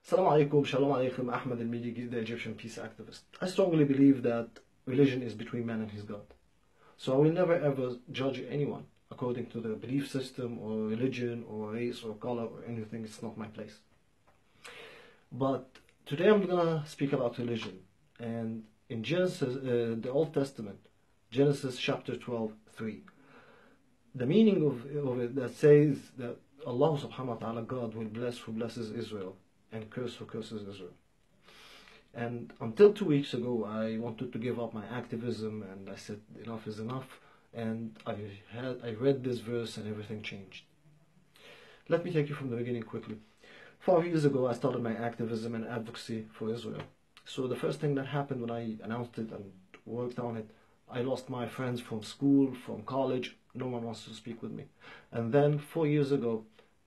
Assalamu alaikum, shalom alaikum, Ahmad al-Maalighi, the Egyptian peace activist. I strongly believe that religion is between man and his God. So I will never ever judge anyone according to their belief system or religion or race or color or anything. It's not my place. But today I'm going to speak about religion. And in Genesis, the Old Testament, Genesis chapter 12:3, the meaning of it that says that Allah subhanahu wa ta'ala, God, will bless who blesses Israel and curse who curses Israel. And until 2 weeks ago, I wanted to give up my activism, and I said enough is enough. And I read this verse, and everything changed. Let me take you from the beginning quickly. 5 years ago, I started my activism and advocacy for Israel. So the first thing that happened when I announced it and worked on it, I lost my friends from school, from college. No one wants to speak with me. And then 4 years ago,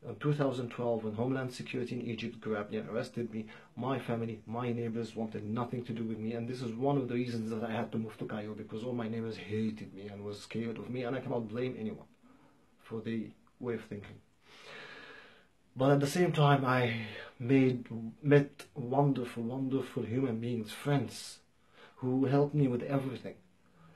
in 2012, when Homeland Security in Egypt grabbed me and arrested me, my family, my neighbors wanted nothing to do with me. And this is one of the reasons that I had to move to Cairo, because all my neighbors hated me and was scared of me. And I cannot blame anyone for the way of thinking. But at the same time, I met wonderful, wonderful human beings, friends, who helped me with everything.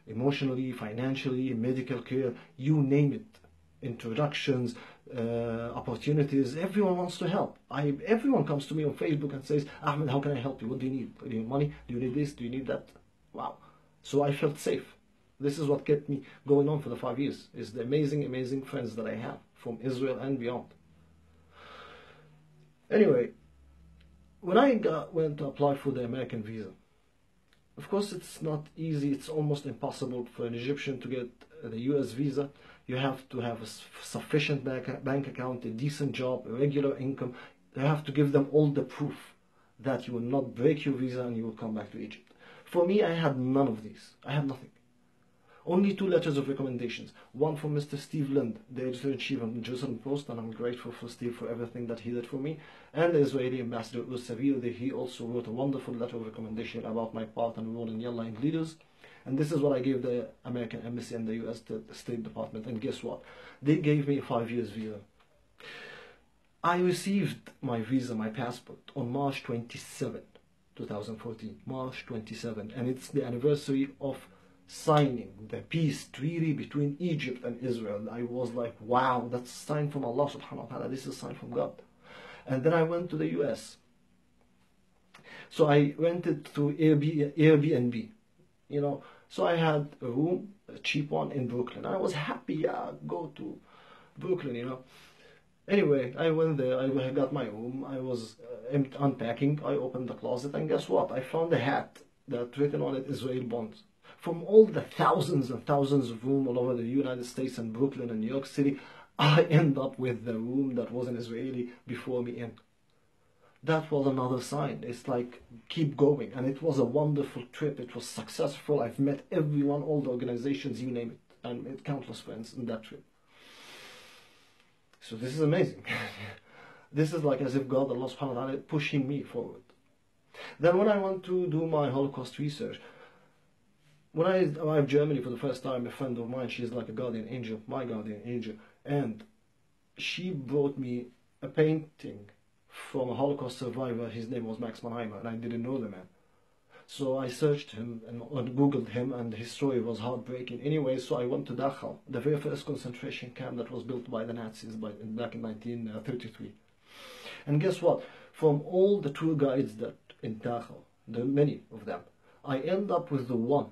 Emotionally, financially, medical care, you name it. Introductions, opportunities, everyone wants to help. Everyone comes to me on Facebook and says, Ahmed, how can I help you? What do you need? Do you need money? Do you need this? Do you need that? Wow. So I felt safe. This is what kept me going on for the 5 years, is the amazing, amazing friends that I have from Israel and beyond. Anyway, when I went to apply for the American visa, of course it's not easy, it's almost impossible for an Egyptian to get the US visa. You have to have a sufficient bank account, a decent job, a regular income. You have to give them all the proof that you will not break your visa and you will come back to Egypt. For me, I had none of these. I had nothing. Only 2 letters of recommendations. One from Mr. Steve Lind, the editor-in-chief of the Jerusalem Post, and I'm grateful for Steve for everything that he did for me. And the Israeli ambassador, Savir, he also wrote a wonderful letter of recommendation about my part and role in Yalla leaders. And this is what I gave the American Embassy and the US State Department. And guess what? They gave me a 5 years visa. I received my visa, my passport, on March 27, 2014. March 27. And it's the anniversary of signing the peace treaty between Egypt and Israel. I was like, wow, that's a sign from Allah subhanahu wa ta'ala. This is a sign from God. And then I went to the US. So I rented through Airbnb, you know. So I had a room, a cheap one in Brooklyn. I was happy, yeah, go to Brooklyn, you know. Anyway, I went there, I got my room, I was unpacking, I opened the closet, and guess what? I found a hat that written on it, Israel bonds. From all the thousands and thousands of rooms all over the United States and Brooklyn and New York City, I end up with the room that was an Israeli before me in. That was another sign. It's like, keep going. And it was a wonderful trip. It was successful. I've met everyone, all the organizations, you name it. And met countless friends in that trip. So this is amazing. This is like as if God, Allah subhanahu wa ta'ala, pushing me forward. Then when I went to do my Holocaust research, when I arrived in Germany for the first time, a friend of mine, she's like a guardian angel, my guardian angel, and she brought me a painting from a Holocaust survivor. His name was Max Mannheimer, and I didn't know the man. So I searched him and Googled him, and his story was heartbreaking. Anyway, so I went to Dachau, the very first concentration camp that was built by the Nazis back in 1933. And guess what? From all the tour guides that in Dachau, many of them, I end up with the one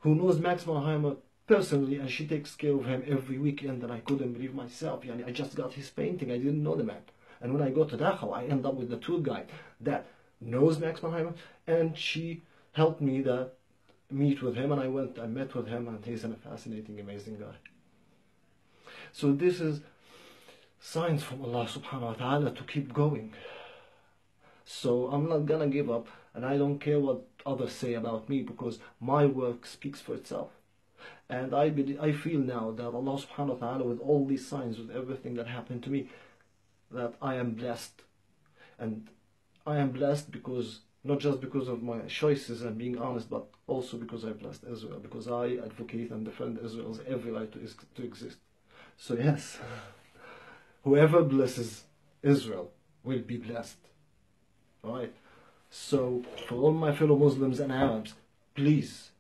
who knows Max Mannheimer personally, and she takes care of him every weekend, and I couldn't believe myself. I just got his painting, I didn't know the man. And when I go to Dachau, I end up with the tour guide that knows Max Mannheimer, and she helped me to meet with him, and I met with him, and he's a fascinating, amazing guy. So this is signs from Allah subhanahu wa ta'ala to keep going. So I'm not gonna give up, and I don't care what others say about me, because my work speaks for itself. And I feel now that Allah subhanahu wa ta'ala, with all these signs, with everything that happened to me, that I am blessed. And I am blessed because, not just because of my choices and being honest, but also because I blessed Israel, because I advocate and defend Israel's every right to exist. So yes, whoever blesses Israel will be blessed. Alright? So, for all my fellow Muslims and Arabs, please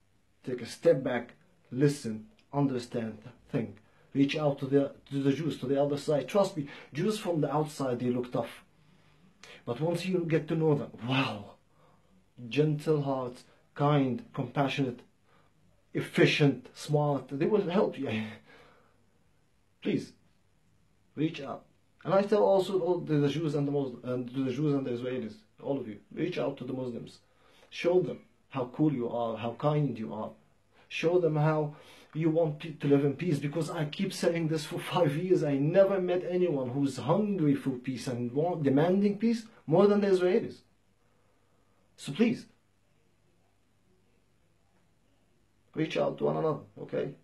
take a step back, listen, understand, think. Reach out to the Jews, to the other side. Trust me, Jews from the outside, they look tough. But once you get to know them, wow, gentle hearts, kind, compassionate, efficient, smart, they will help you. Please, reach out. And I tell also all the Jews and the Muslims, and to the Jews and the Israelis, all of you, reach out to the Muslims. Show them how cool you are, how kind you are. Show them how you want to live in peace, because I keep saying this for 5 years. I never met anyone who's hungry for peace and demanding peace more than the Israelis. So please, reach out to one another, okay?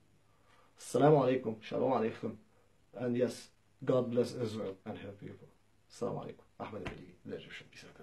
Assalamu alaikum, shalom alaikum, and yes, God bless Israel and her people. Assalamu alaikum. Ahmad, the Egyptian peace activist.